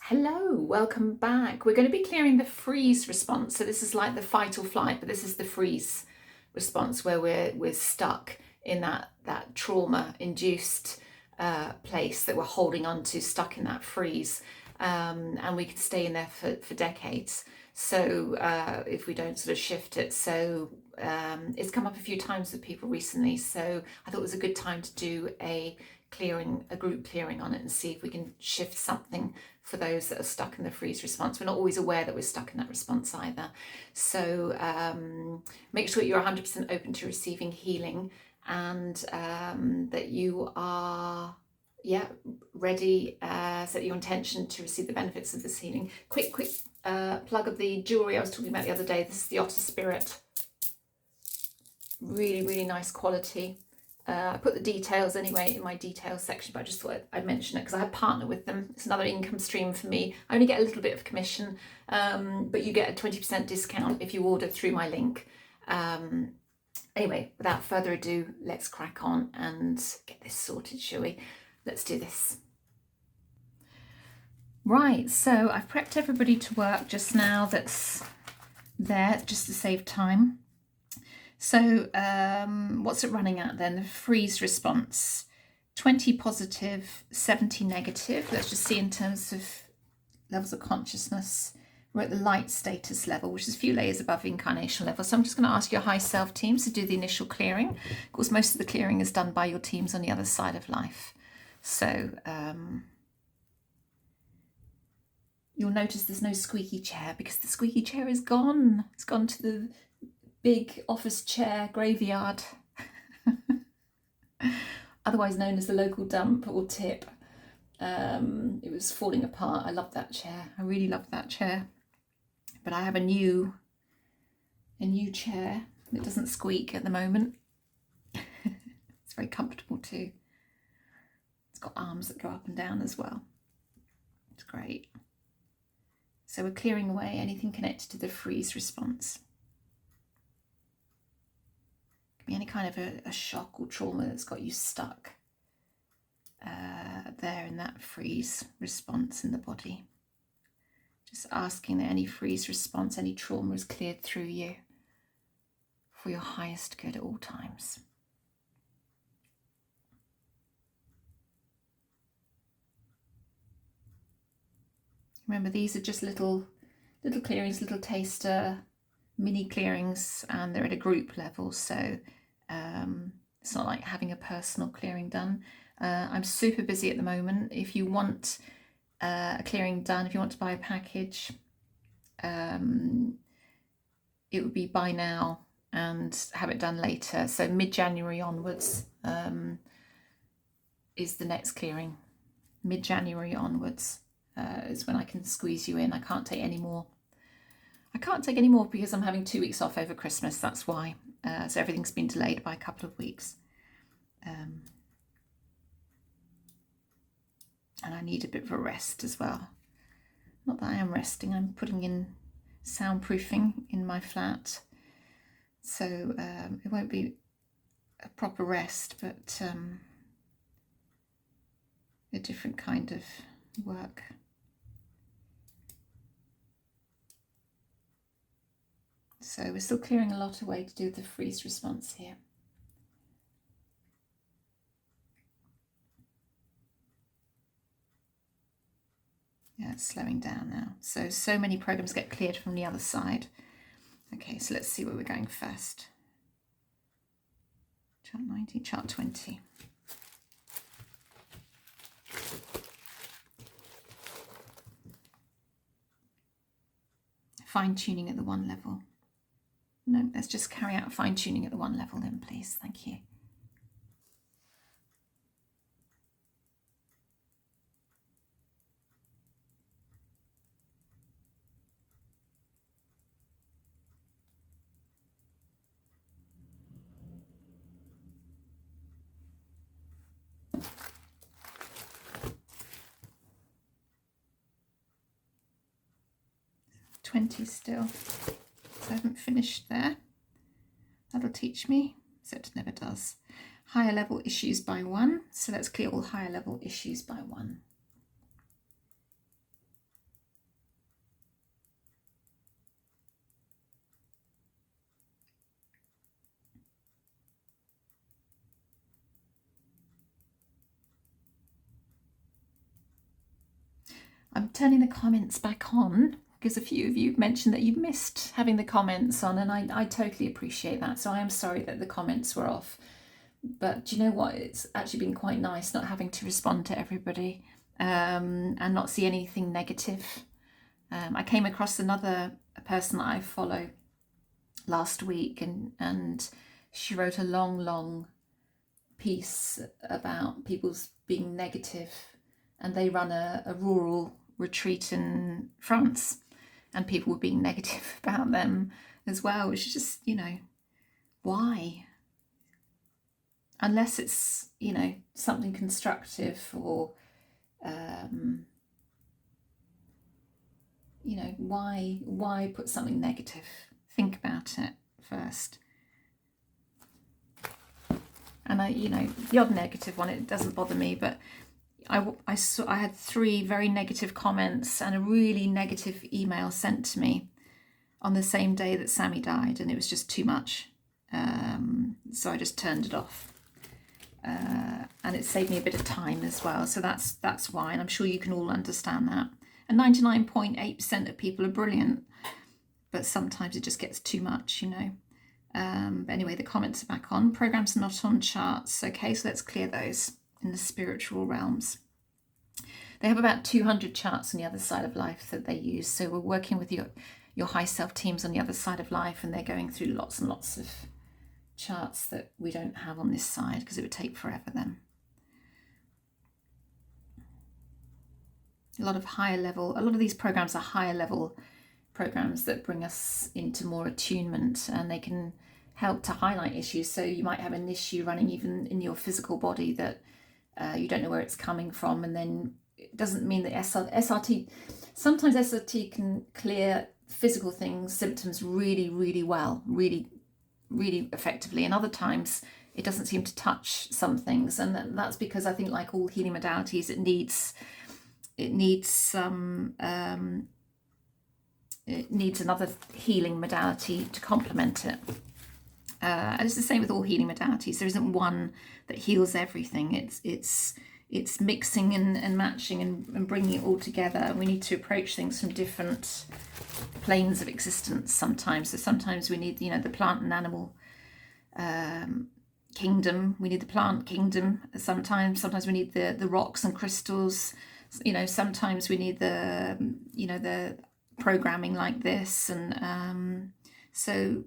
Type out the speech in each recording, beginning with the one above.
Hello, welcome back. We're going to be clearing the freeze response. So this is like the fight or flight, but this is the freeze response where we're stuck in that trauma-induced place that we're holding on to, stuck in that freeze, and we can stay in there for decades. So if we don't sort of shift it, so it's come up a few times with people recently. So I thought it was a good time to do a group clearing on it and see if we can shift something for those that are stuck in the freeze response. We're not always aware that we're stuck in that response either. So make sure you're 100% open to receiving healing, and that you are ready, set your intention to receive the benefits of this healing. Quick plug of the jewelry I was talking about the other day. This is the Otter Spirit. Really nice quality. I put the details anyway in my details section, but I just thought I'd mention it because I partner with them. It's another income stream for me. I only get a little bit of commission, but you get a 20% discount if you order through my link. Anyway, without further ado, let's crack on and get this sorted, shall we? Let's do this. Right, so I've prepped everybody to work just now that's there, just to save time. So what's it running at then? The freeze response, 20 positive, 70 negative. Let's just see in terms of levels of consciousness. We're at the light status level, which is a few layers above incarnation level. So I'm just going to ask your high self teams to do the initial clearing. Of course, most of the clearing is done by your teams on the other side of life. So you'll notice there's no squeaky chair because the squeaky chair is gone. It's gone to the big office chair graveyard, otherwise known as the local dump or tip. It was falling apart. I love that chair. I really love that chair. But I have a new chair that doesn't squeak at the moment. It's very comfortable too. It's got arms that go up and down as well. It's great. So we're clearing away anything connected to the freeze response. Be any kind of a shock or trauma that's got you stuck there in that freeze response in the body. Just asking that any freeze response, any trauma is cleared through you for your highest good at all times. Remember, these are just little clearings, little taster, mini clearings, and they're at a group level, so it's not like having a personal clearing done. I'm super busy at the moment. If you want a clearing done, if you want to buy a package, it would be buy now and have it done later. So mid-January onwards is the next clearing. Mid-January onwards is when I can squeeze you in. I can't take any more. I can't take any more because I'm having 2 weeks off over Christmas, that's why. So everything's been delayed by a couple of weeks. And I need a bit of a rest as well. Not that I am resting, I'm putting in soundproofing in my flat. So it won't be a proper rest, but a different kind of work. So we're still clearing a lot away to do with the freeze response here. Yeah, it's slowing down now. So many programs get cleared from the other side. Okay, so let's see where we're going first. Chart 19, chart 20. Fine tuning at the 1 level. No, let's just carry out fine tuning at the 1 level then, please. Thank you. Still, so I haven't finished there. That'll teach me, except it never does. Higher level issues by 1, so let's clear all higher level issues by 1. I'm turning the comments back on because a few of you mentioned that you missed having the comments on, and I totally appreciate that. So I am sorry that the comments were off. But do you know what? It's actually been quite nice not having to respond to everybody and not see anything negative. I came across another person that I follow last week, and she wrote a long piece about people's being negative, and they run a rural retreat in France, and people were being negative about them as well, which is just, why? Unless it's, something constructive or, why put something negative? Think about it first. And the odd negative one, it doesn't bother me, but I had 3 very negative comments and a really negative email sent to me on the same day that Sammy died, and it was just too much. So I just turned it off. And it saved me a bit of time as well. So that's why, and I'm sure you can all understand that. And 99.8% of people are brilliant, but sometimes it just gets too much, But anyway, the comments are back on. Programs not on charts. Okay, so let's clear those in the spiritual realms. They have about 200 charts on the other side of life that they use. So we're working with your high self teams on the other side of life, and they're going through lots and lots of charts that we don't have on this side because it would take forever then. A lot of these programs are higher level programs that bring us into more attunement, and they can help to highlight issues. So you might have an issue running even in your physical body that you don't know where it's coming from, and then it doesn't mean that SRT, sometimes SRT can clear physical things, symptoms really well, really effectively, and other times it doesn't seem to touch some things, and that's because I think, like all healing modalities, it needs another healing modality to complement it. And it's the same with all healing modalities. There isn't one that heals everything. It's mixing and matching and bringing it all together. We need to approach things from different planes of existence sometimes. So sometimes we need, the plant and animal kingdom. We need the plant kingdom. Sometimes we need the rocks and crystals. Sometimes we need the programming like this, and still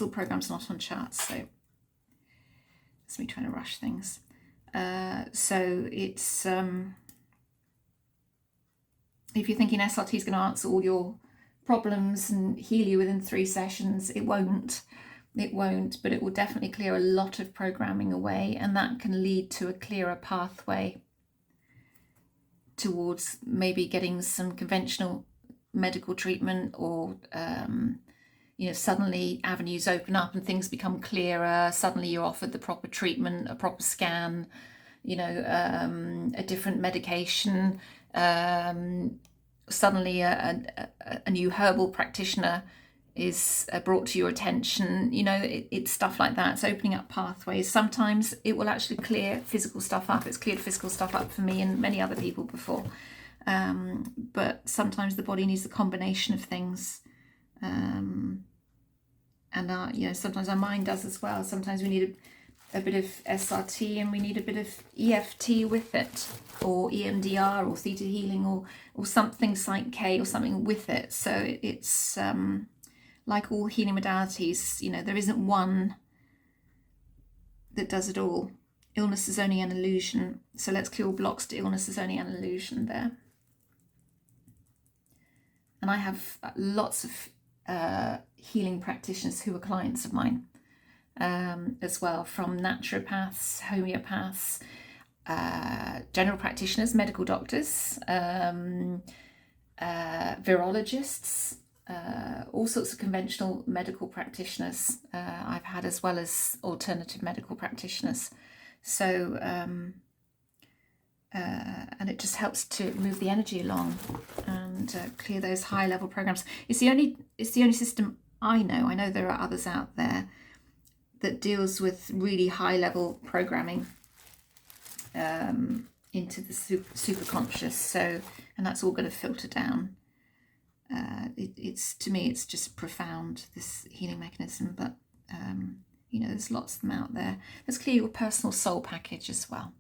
programs not on charts. So it's me trying to rush things. So it's if you're thinking SRT is going to answer all your problems and heal you within 3 sessions, it won't, but it will definitely clear a lot of programming away, and that can lead to a clearer pathway towards maybe getting some conventional medical treatment, or suddenly avenues open up and things become clearer. Suddenly you're offered the proper treatment, a proper scan, a different medication. Suddenly a new herbal practitioner is brought to your attention. It's stuff like that. It's opening up pathways. Sometimes it will actually clear physical stuff up. It's cleared physical stuff up for me and many other people before. But sometimes the body needs a combination of things. And sometimes our mind does as well. Sometimes we need a bit of SRT, and we need a bit of EFT with it, or EMDR, or theta healing, or something psych K, or something with it. So it's like all healing modalities, there isn't one that does it all. Illness is only an illusion. So let's clear all blocks to illness is only an illusion there. And I have lots of healing practitioners who are clients of mine as well, from naturopaths, homeopaths, general practitioners, medical doctors, virologists, all sorts of conventional medical practitioners I've had, as well as alternative medical practitioners. So and it just helps to move the energy along and clear those high level programs. It's the only system I know. I know there are others out there that deals with really high level programming into the super conscious. So, and that's all going to filter down. It's to me, it's just profound, this healing mechanism, but you know, there's lots of them out there. Let's clear your personal soul package as well.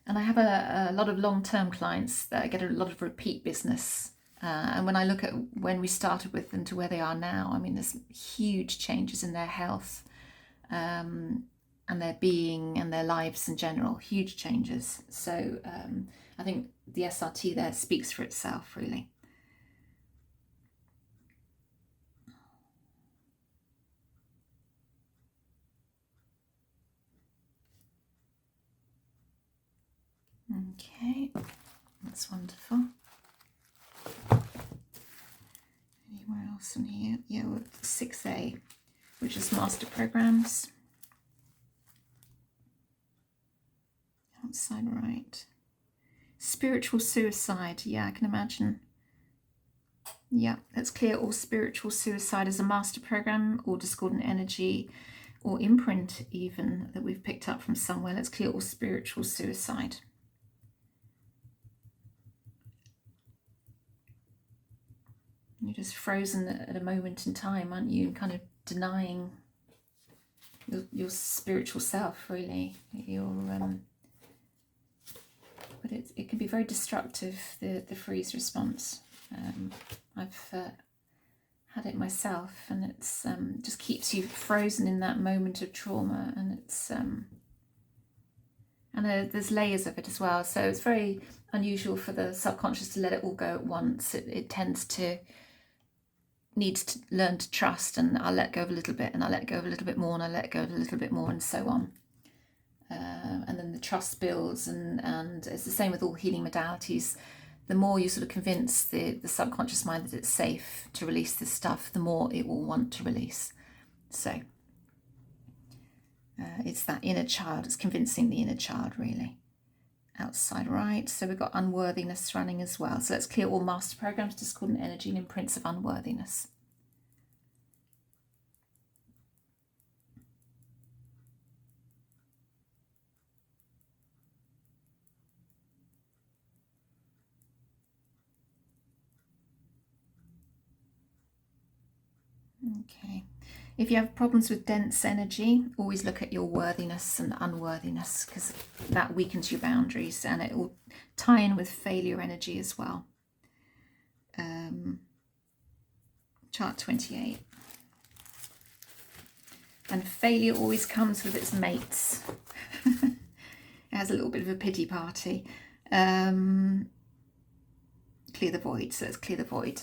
And I have a lot of long-term clients that get a lot of repeat business. And when I look at when we started with them to where they are now, I mean, there's huge changes in their health and their being and their lives in general, huge changes. So I think the SRT there speaks for itself, really. Okay, that's wonderful. Anywhere else in here? Yeah, 6A, which is master programs. Outside right. Spiritual suicide. Yeah, I can imagine. Yeah, let's clear all spiritual suicide as a master program or discordant energy or imprint even that we've picked up from somewhere. Let's clear all spiritual suicide. You're just frozen at a moment in time, aren't you? And kind of denying your spiritual self, really. But it can be very destructive, the freeze response. I've had it myself, and it's just keeps you frozen in that moment of trauma, and it's and there's layers of it as well. So it's very unusual for the subconscious to let it all go at once. It tends to needs to learn to trust, and I'll let go of a little bit, and I'll let go of a little bit more, and I'll let go of a little bit more, and so on. And then the trust builds, and it's the same with all healing modalities. The more you sort of convince the subconscious mind that it's safe to release this stuff, the more it will want to release. So it's that inner child, it's convincing the inner child, really. Outside right, so we've got unworthiness running as well. So let's clear all master programs, discordant energy, and imprints of unworthiness. Okay. If you have problems with dense energy, always look at your worthiness and unworthiness, because that weakens your boundaries, and it will tie in with failure energy as well. Chart 28. And failure always comes with its mates. It has a little bit of a pity party. Clear the void. So let's clear the void.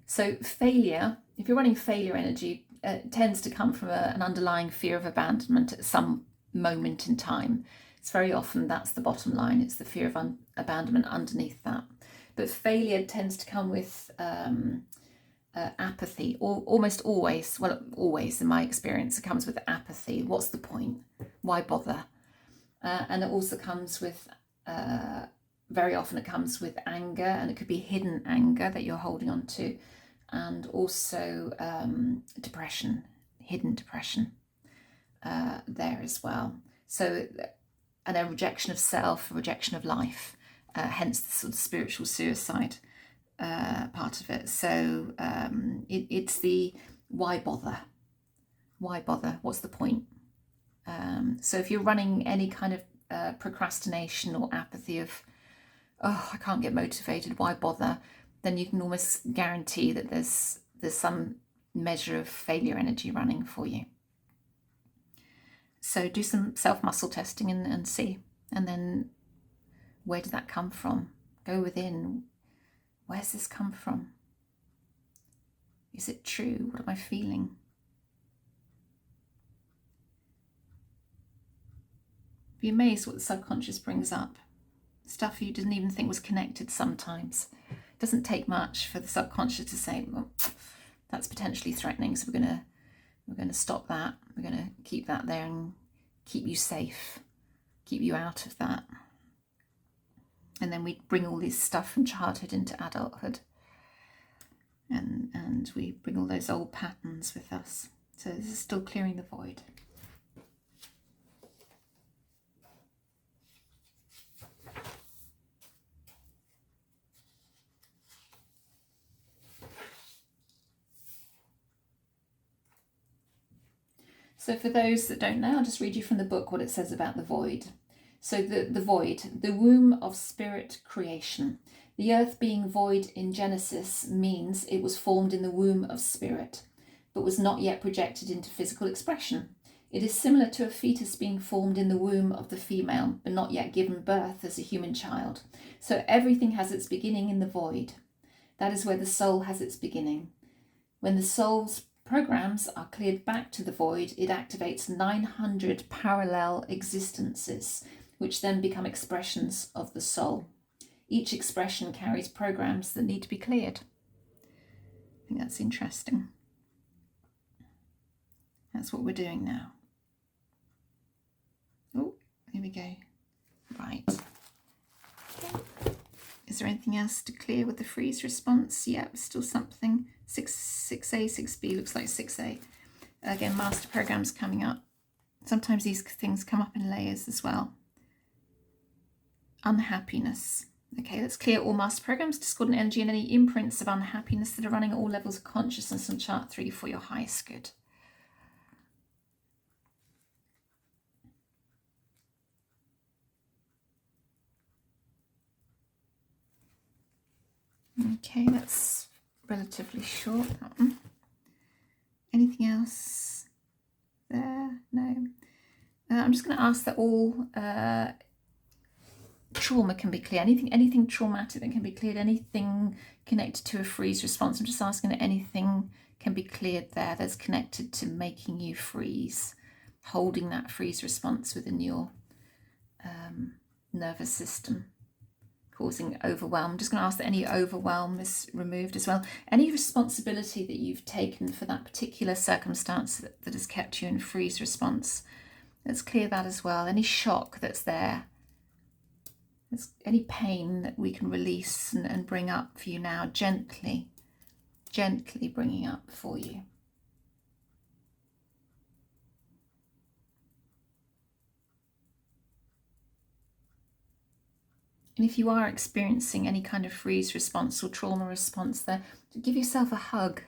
So failure, if you're running failure energy, tends to come from an underlying fear of abandonment at some moment in time. It's very often that's the bottom line. It's the fear of abandonment underneath that. But failure tends to come with apathy, or almost always, well, always in my experience, it comes with apathy. What's the point? Why bother? And it also comes with, very often it comes with anger, and it could be hidden anger that you're holding on to, and also depression, hidden depression there as well. So, and a rejection of self, a rejection of life, hence the sort of spiritual suicide part of it. So it's the why bother? Why bother? What's the point? So if you're running any kind of procrastination or apathy of, oh, I can't get motivated, why bother? Then you can almost guarantee that there's some measure of failure energy running for you. So do some self-muscle testing and see. And then where did that come from? Go within. Where's this come from? Is it true? What am I feeling? Be amazed what the subconscious brings up. Stuff you didn't even think was connected sometimes. It doesn't take much for the subconscious to say, well, that's potentially threatening, so we're going to stop that. We're going to keep that there and keep you safe, keep you out of that. And then we bring all this stuff from childhood into adulthood. and we bring all those old patterns with us. So this is still clearing the void. So for those that don't know, I'll just read you from the book what it says about the void. So the void, the womb of spirit creation. The earth being void in Genesis means it was formed in the womb of spirit, but was not yet projected into physical expression. It is similar to a fetus being formed in the womb of the female, but not yet given birth as a human child. So everything has its beginning in the void. That is where the soul has its beginning. When the soul's programs are cleared back to the void, it activates 900 parallel existences, which then become expressions of the soul. Each expression carries programs that need to be cleared. I think that's interesting. That's what we're doing now. Oh, here we go. Right. Okay. Is there anything else to clear with the freeze response? Yep, still something. 6A, 6B, looks like 6A. Again, master programs coming up. Sometimes these things come up in layers as well. Unhappiness. Okay, let's clear all master programs, discordant energy, and any imprints of unhappiness that are running at all levels of consciousness on chart 3 for your highest good. Okay, that's relatively short, that one. Anything else there? No. I'm just going to ask that all trauma can be cleared. Anything traumatic that can be cleared, anything connected to a freeze response. I'm just asking that anything can be cleared there that's connected to making you freeze, holding that freeze response within your nervous system, causing overwhelm. I'm just going to ask that any overwhelm is removed as well. Any responsibility that you've taken for that particular circumstance that has kept you in freeze response, let's clear that as well. Any shock that's there, any pain that we can release and bring up for you now, gently bringing up for you. And if you are experiencing any kind of freeze response or trauma response there, give yourself a hug.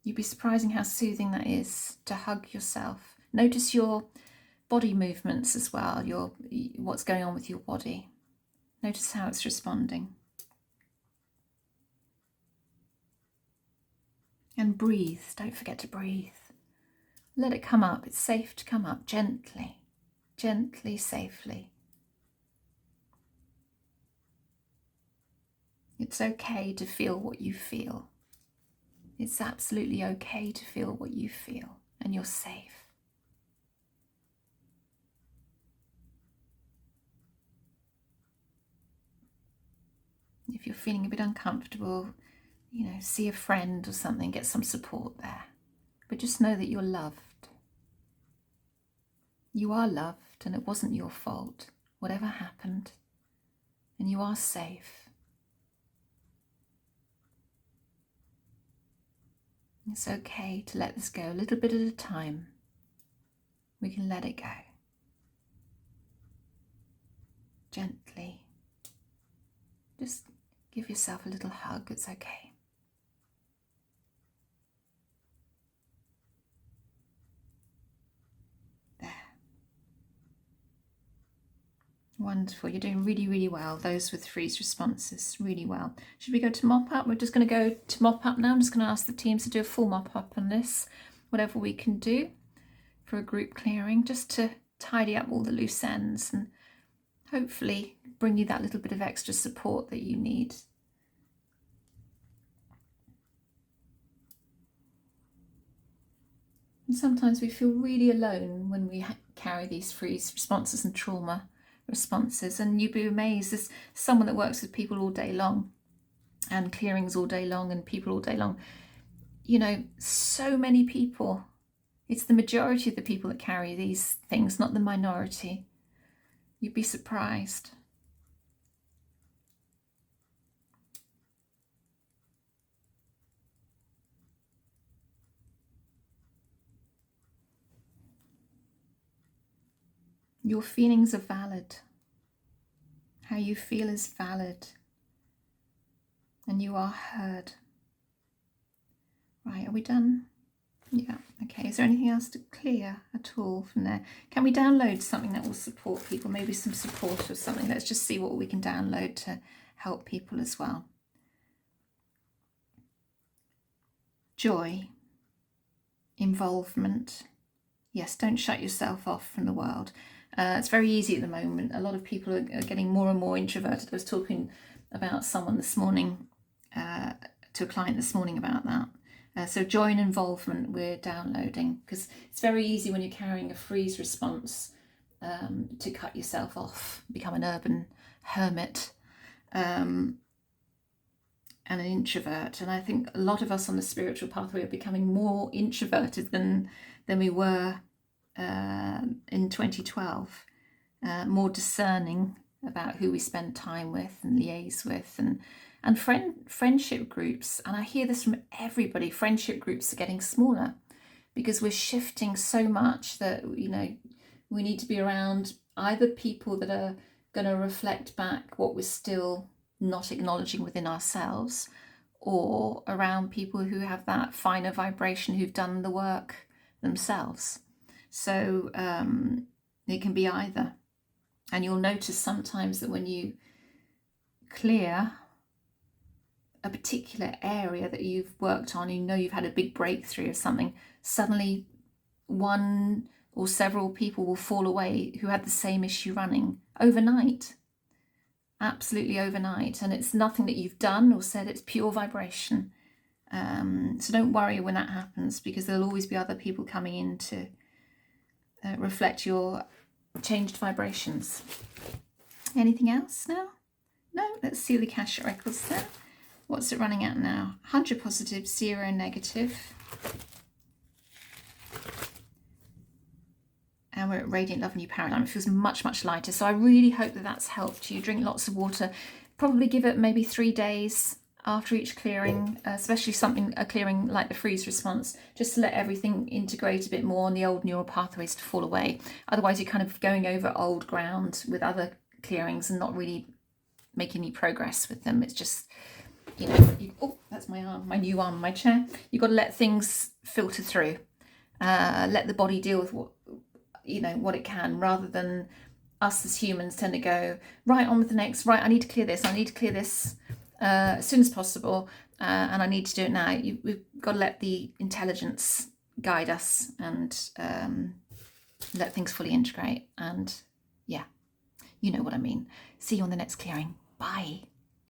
You'd be surprising how soothing that is to hug yourself. Notice your body movements as well, what's going on with your body. Notice how it's responding. And breathe. Don't forget to breathe. Let it come up. It's safe to come up gently, safely. It's okay to feel what you feel. It's absolutely okay to feel what you feel, and you're safe. If you're feeling a bit uncomfortable, see a friend or something, get some support there. But just know that you're loved. You are loved, and it wasn't your fault, whatever happened, and you are safe. It's okay to let this go a little bit at a time. We can let it go. Gently. Just give yourself a little hug. It's okay. There. Wonderful. You're doing really, really well. Those with freeze responses, really well. Should we go to mop up? We're just going to go to mop up now. I'm just going to ask the teams to do a full mop up on this, whatever we can do for a group clearing, just to tidy up all the loose ends and hopefully bring you that little bit of extra support that you need. And sometimes we feel really alone when we carry these freeze responses and trauma responses, and you'd be amazed. There's someone that works with people all day long and clearings all day long and people all day long. So many people. It's the majority of the people that carry these things, not the minority. You'd be surprised. Your feelings are valid. How you feel is valid. And you are heard. Right, are we done? Yeah, okay. Is there anything else to clear at all from there? Can we download something that will support people? Maybe some support or something. Let's just see what we can download to help people as well. Joy. Involvement. Yes, don't shut yourself off from the world. It's very easy at the moment. A lot of people are getting more and more introverted. I was talking about someone this morning, to a client this morning about that. So joy and involvement we're downloading, because it's very easy when you're carrying a freeze response to cut yourself off, become an urban hermit and an introvert. And I think a lot of us on the spiritual pathway are becoming more introverted than we were in 2012, more discerning about who we spend time with and liaise with, and friendship groups. And I hear this from everybody, friendship groups are getting smaller because we're shifting so much that, you know, we need to be around either people that are going to reflect back what we're still not acknowledging within ourselves, or around people who have that finer vibration, who've done the work themselves. So it can be either. And you'll notice sometimes that when you clear a particular area that you've worked on, you know you've had a big breakthrough or something, suddenly one or several people will fall away who had the same issue running overnight. Absolutely overnight. And it's nothing that you've done or said, it's pure vibration. So don't worry when that happens, because there'll always be other people coming in to reflect your changed vibrations. Anything else now? No? Let's see the Akashic records there. What's it running at now? 100 positive, 0 negative. And we're at Radiant Love New Paradigm. It feels much, much lighter. So I really hope that that's helped you. Drink lots of water. Probably give it maybe 3 days after each clearing, especially a clearing like the freeze response, just to let everything integrate a bit more and the old neural pathways to fall away. Otherwise, you're kind of going over old ground with other clearings and not really making any progress with them. It's just, you know, oh, that's my arm, my new arm, my chair. You've got to let things filter through. Let the body deal with what it can, rather than us as humans tend to go right on with the next. Right, I need to clear this. I need to clear this as soon as possible, and I need to do it now. We've got to let the intelligence guide us and let things fully integrate. And yeah, you know what I mean. See you on the next clearing. Bye.